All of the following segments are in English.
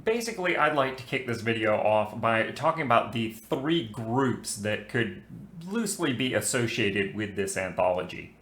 Basically, I'd like to kick this video off by talking about the three groups that could loosely be associated with this anthology.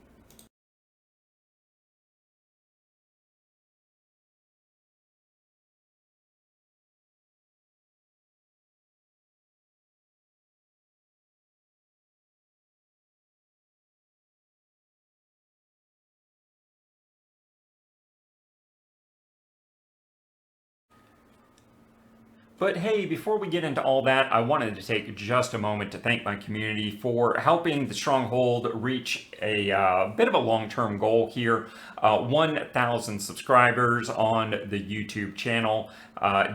But hey, before we get into all that, I wanted to take just a moment to thank my community for helping the Stronghold reach a bit of a long-term goal here. 1,000 subscribers on the YouTube channel.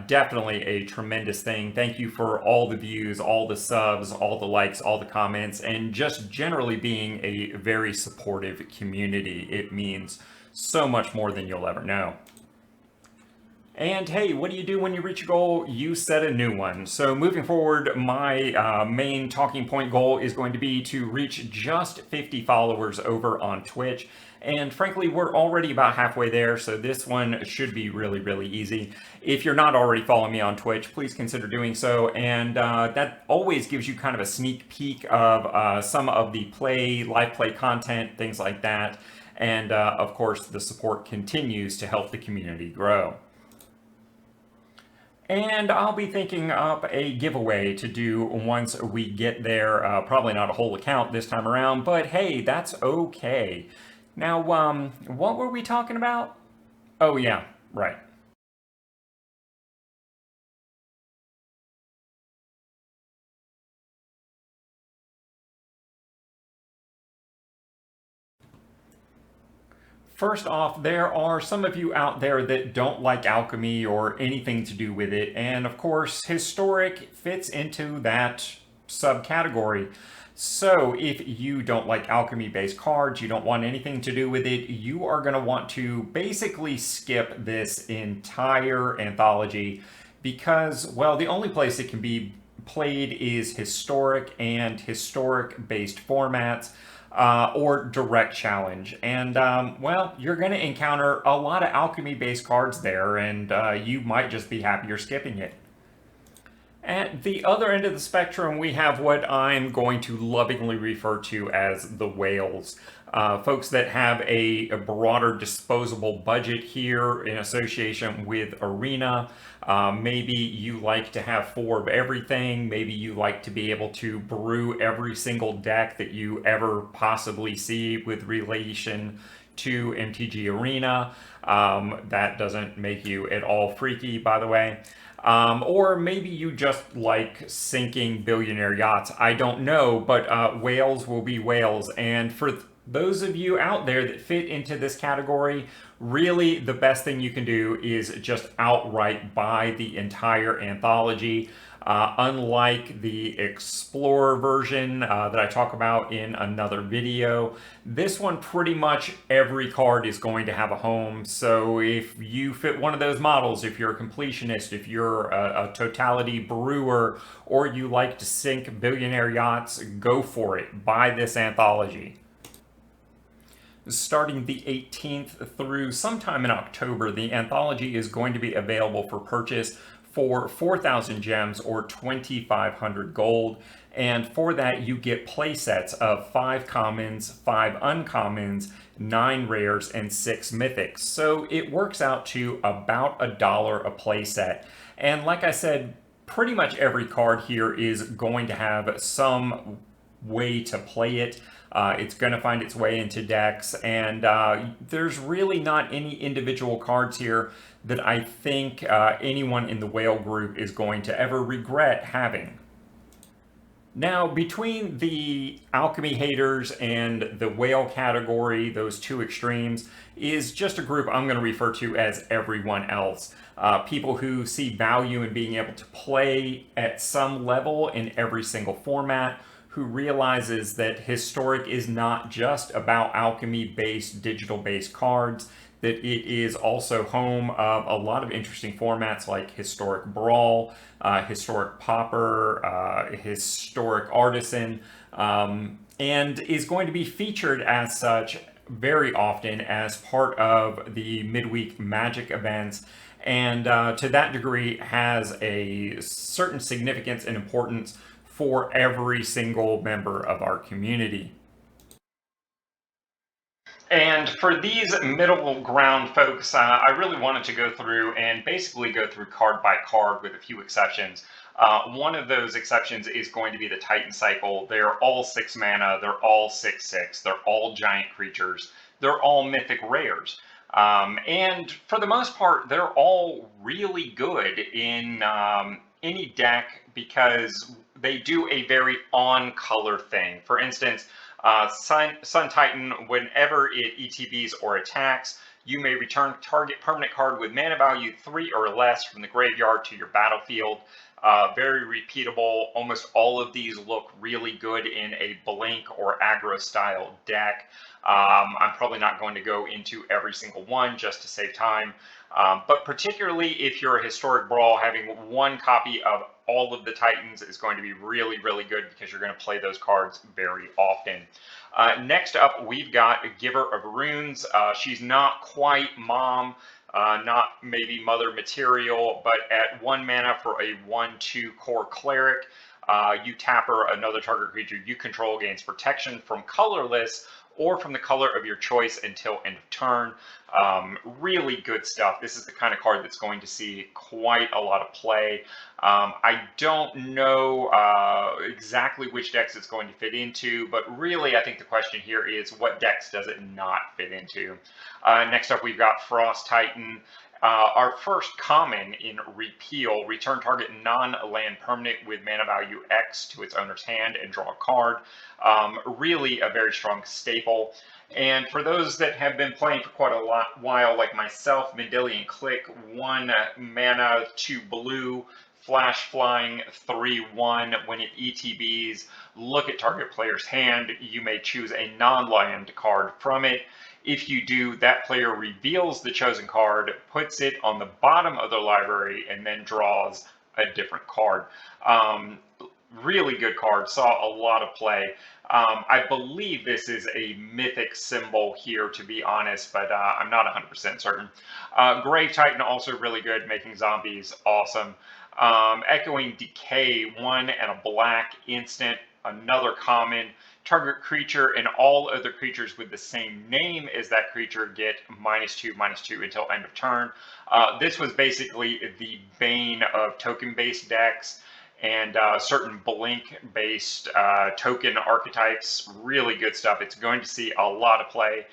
Definitely a tremendous thing. Thank you for all the views, all the subs, all the likes, all the comments, and just generally being a very supportive community. It means so much more than you'll ever know. And hey, what do you do when you reach a goal? You set a new one. So moving forward, my main talking point goal is going to be to reach just 50 followers over on Twitch. And frankly, we're already about halfway there, so this one should be really, really easy. If you're not already following me on Twitch, please consider doing so. And that always gives you kind of a sneak peek of some of the live play content, things like that. And of course, the support continues to help the community grow. And I'll be thinking up a giveaway to do once we get there. Probably not a whole account this time around, but hey, that's okay. Now, what were we talking about? Oh yeah, right. First off, there are some of you out there that don't like alchemy or anything to do with it, and of course, historic fits into that subcategory. So, if you don't like alchemy based cards, you don't want anything to do with it, you are going to want to basically skip this entire anthology because, well, the only place it can be played is historic and historic based formats or direct challenge. And, well, you're going to encounter a lot of alchemy based cards there, and you might just be happy you're skipping it. At the other end of the spectrum, we have what I'm going to lovingly refer to as the whales. Folks that have a broader disposable budget here in association with Arena. Maybe you like to have four of everything. Maybe you like to be able to brew every single deck that you ever possibly see with relation to MTG Arena. That doesn't make you at all freaky, by the way. Or maybe you just like sinking billionaire yachts. I don't know, but whales will be whales. And for those of you out there that fit into this category, really the best thing you can do is just outright buy the entire anthology. Unlike the Explorer version that I talk about in another video, this one pretty much every card is going to have a home. So if you fit one of those models, if you're a completionist, if you're a totality brewer, or you like to sink billionaire yachts, go for it. Buy this anthology. Starting the 18th through sometime in October, the anthology is going to be available for purchase for 4,000 gems or 2,500 gold. And for that, you get play sets of 5 commons, 5 uncommons, 9 rares, and 6 mythics. So it works out to about $1 a play set. And like I said, pretty much every card here is going to have some way to play it. It's going to find its way into decks, and there's really not any individual cards here that I think anyone in the whale group is going to ever regret having. Now, between the alchemy haters and the whale category, those two extremes, is just a group I'm going to refer to as everyone else. People who see value in being able to play at some level in every single format, who realizes that historic is not just about alchemy-based, digital-based cards, that it is also home of a lot of interesting formats like Historic Brawl, Historic Pauper, Historic Artisan, and is going to be featured as such very often as part of the midweek Magic events and to that degree has a certain significance and importance for every single member of our community. And for these middle ground folks, I really wanted to go through and basically go through card by card with a few exceptions. One of those exceptions is going to be the Titan Cycle. They're all 6 mana, they're all 6/6, they're all giant creatures, they're all mythic rares. And for the most part, they're all really good in any deck because they do a very on color thing. For instance, Sun Titan, whenever it ETBs or attacks, you may return target permanent card with mana value 3 or less from the graveyard to your battlefield. Very repeatable. Almost all of these look really good in a blink or aggro style deck. I'm probably not going to go into every single one just to save time. But particularly if you're a Historic Brawl, having one copy of all of the Titans is going to be really, really good because you're going to play those cards very often. Next up, we've got Giver of Runes. She's not quite Mom, not maybe Mother material, but at 1 mana for a 1/2 core cleric, you tap her, another target creature you control gains protection from colorless or from the color of your choice until end of turn. Really good stuff. This is the kind of card that's going to see quite a lot of play. I don't know exactly which decks it's going to fit into, but really I think the question here is what decks does it not fit into? Next up, we've got Frost Titan. Our first common in Repeal, return target non-land permanent with mana value X to its owner's hand and draw a card. Really a very strong staple. And for those that have been playing for quite a while, like myself, Mendelian Click, 1 mana, 2 blue, flash flying 3/1. When it ETBs, look at target player's hand. You may choose a non-land card from it. If you do, that player reveals the chosen card, puts it on the bottom of their library, and then draws a different card. Really good card, saw a lot of play. I believe this is a mythic symbol here, to be honest, but I'm not 100% certain. Grave Titan, also really good, making zombies awesome. Echoing Decay, 1 and a black instant, another common. Target creature and all other creatures with the same name as that creature get -2/-2 until end of turn. This was basically the bane of token-based decks and certain blink-based token archetypes. Really good stuff. It's going to see a lot of play.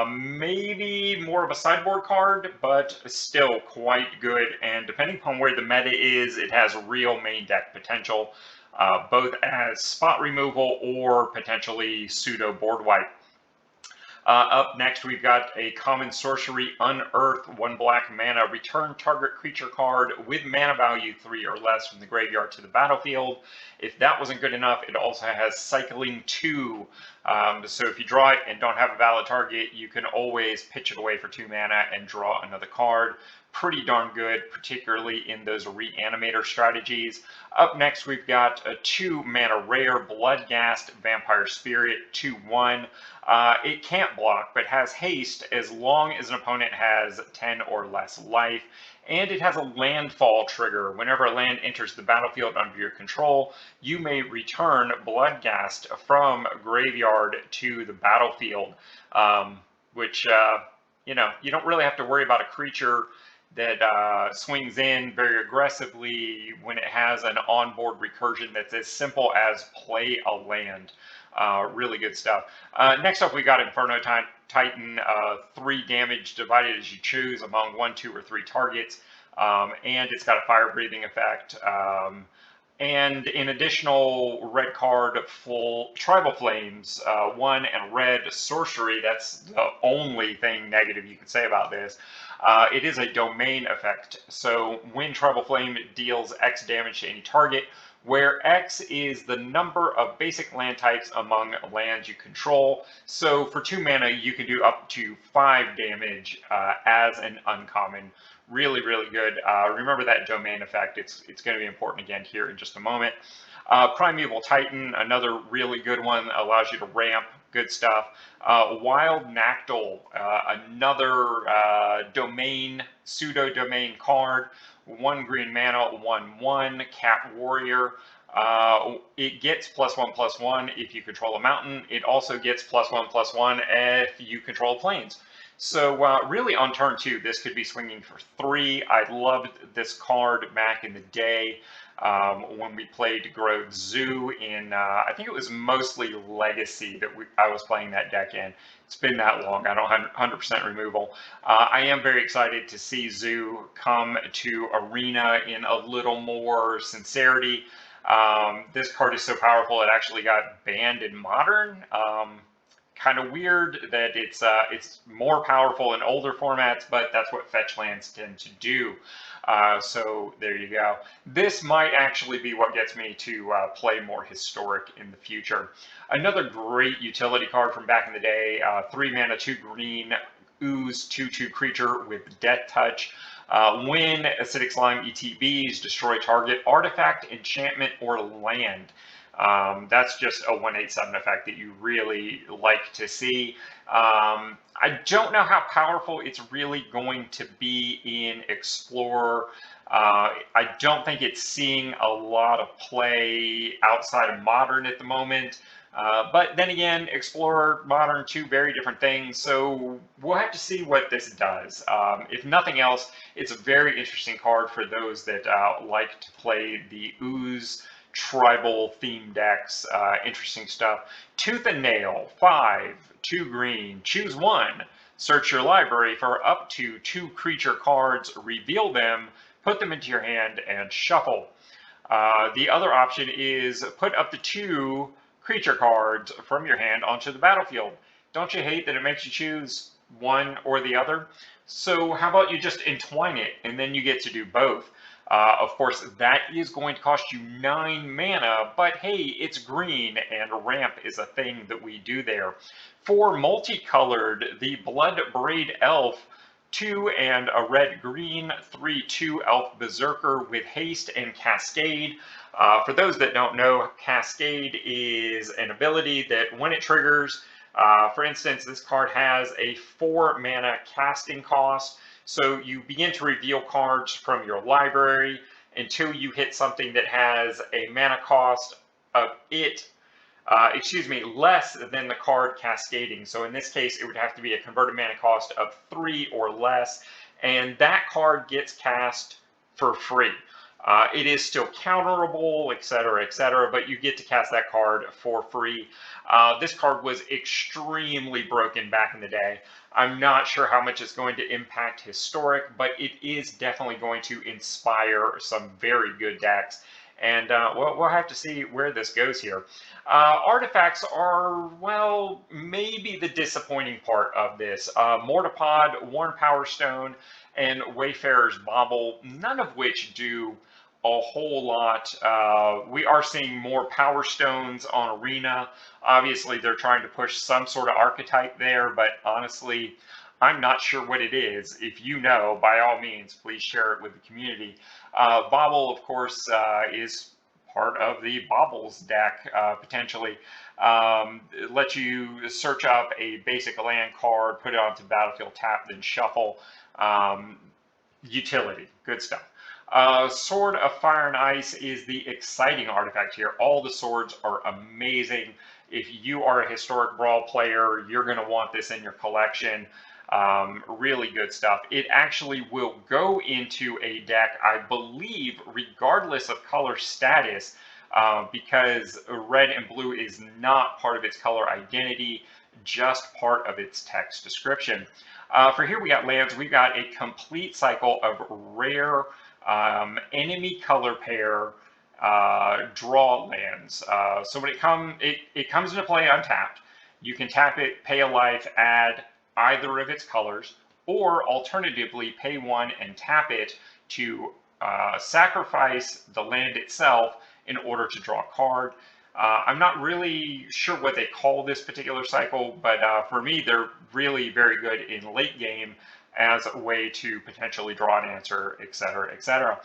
Maybe more of a sideboard card, but still quite good. And depending upon where the meta is, it has real main deck potential. Both as spot removal or potentially pseudo board wipe. Up next, we've got a common sorcery, Unearth, 1 black mana, return target creature card with mana value 3 or less from the graveyard to the battlefield. If that wasn't good enough, it also has Cycling 2. So if you draw it and don't have a valid target, you can always pitch it away for 2 mana and draw another card. Pretty darn good, particularly in those reanimator strategies. Up next, we've got a 2 mana rare, Bloodghast Vampire Spirit, 2/1. It can't block, but has haste as long as an opponent has 10 or less life. And it has a landfall trigger. Whenever a land enters the battlefield under your control, you may return Bloodghast from graveyard to the battlefield, which, you don't really have to worry about a creature that swings in very aggressively when it has an onboard recursion that's as simple as play a land. Really good stuff. Next up, we got Inferno Titan, 3 damage divided as you choose among 1, 2, or 3 targets, and it's got a fire breathing effect. And an additional red card, full Tribal Flames, 1 and red sorcery. That's the only thing negative you could say about this. It is a domain effect. So when Tribal Flame deals X damage to any target, where X is the number of basic land types among lands you control. So for 2 mana, you can do up to 5 damage as an uncommon. Really, really good. Remember that domain effect. It's going to be important again here in just a moment. Primeval Titan, another really good one, allows you to ramp good stuff. Wild Nactyl, another pseudo-domain card. 1 green mana, 1/1, Cat Warrior. It gets +1/+1 if you control a mountain. It also gets +1/+1 if you control plains. So really on turn 2, this could be swinging for 3. I loved this card back in the day when we played Grove Zoo in, I think it was mostly Legacy that I was playing that deck in. It's been that long, I don't 100% removal. I am very excited to see Zoo come to Arena in a little more sincerity. This card is so powerful it actually got banned in Modern. Kind of weird that it's more powerful in older formats, but that's what fetch lands tend to do. So there you go. This might actually be what gets me to play more Historic in the future. Another great utility card from back in the day, 3 mana, 2 green, ooze, 2/2 creature with Death Touch. When Acidic Slime ETBs, destroy target artifact, enchantment, or land. That's just a 1/8/7 effect that you really like to see. I don't know how powerful it's really going to be in Explorer. I don't think it's seeing a lot of play outside of Modern at the moment. But then again, Explorer, Modern, 2 very different things, so we'll have to see what this does. If nothing else, it's a very interesting card for those that like to play the Ooze tribal theme decks. Interesting stuff. Tooth and Nail, 5, 2 green, choose 1. Search your library for up to 2 creature cards, reveal them, put them into your hand, and shuffle. The other option is put up to 2 creature cards from your hand onto the battlefield. Don't you hate that it makes you choose one or the other? So how about you just entwine it and then you get to do both? Of course, that is going to cost you 9 mana, but hey, it's green and ramp is a thing that we do there. For multicolored, the Blood Braid Elf, 2 and a red-green, 3/2 Elf Berserker with haste and Cascade. For those that don't know, Cascade is an ability that when it triggers, for instance, this card has a 4 mana casting cost, so you begin to reveal cards from your library until you hit something that has a mana cost of less than the card cascading. So in this case, it would have to be a converted mana cost of 3 or less, and that card gets cast for free. It is still counterable, etc., but you get to cast that card for free. This card was extremely broken back in the day. I'm not sure how much it's going to impact Historic, but it is definitely going to inspire some very good decks. And we'll have to see where this goes here. Artifacts are, well, maybe the disappointing part of this. Mortipod, Worn Power Stone, and Wayfarer's Bauble, none of which do a whole lot. We are seeing more Power Stones on Arena. Obviously, they're trying to push some sort of archetype there, but honestly, I'm not sure what it is. If you know, by all means, please share it with the community. Bauble, of course, is part of the Baubles deck, potentially. It lets you search up a basic land card, put it onto battlefield, tap, then shuffle. Utility, good stuff. Sword of Fire and Ice is the exciting artifact here. All the swords are amazing. If you are a Historic Brawl player, you're going to want this in your collection. Really good stuff. It actually will go into a deck, I believe, regardless of color status, because red and blue is not part of its color identity, just part of its text description. For here we got lands. We've got a complete cycle of rare enemy color pair draw lands. So when it comes into play untapped, you can tap it, pay a life, add either of its colors, or alternatively pay 1 and tap it to sacrifice the land itself in order to draw a card. I'm not really sure what they call this particular cycle, but for me, they're really very good in late game as a way to potentially draw an answer, etc.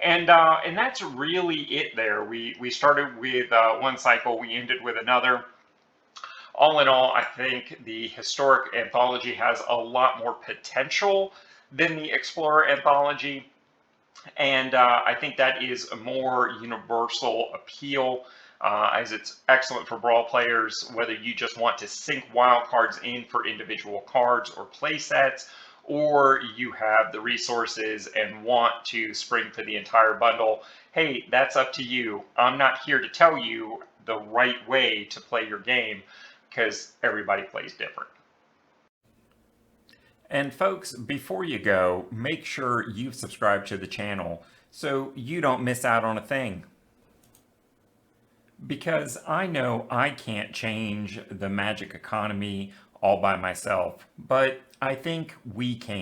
And that's really it there. We started with one cycle, we ended with another. All in all, I think the Historic Anthology has a lot more potential than the Explorer Anthology. And I think that is a more universal appeal, as it's excellent for brawl players, whether you just want to sink wildcards in for individual cards or play sets, or you have the resources and want to spring for the entire bundle. Hey, that's up to you. I'm not here to tell you the right way to play your game, because everybody plays different. And folks, before you go, make sure you've subscribed to the channel so you don't miss out on a thing. Because I know I can't change the Magic economy all by myself, but I think we can.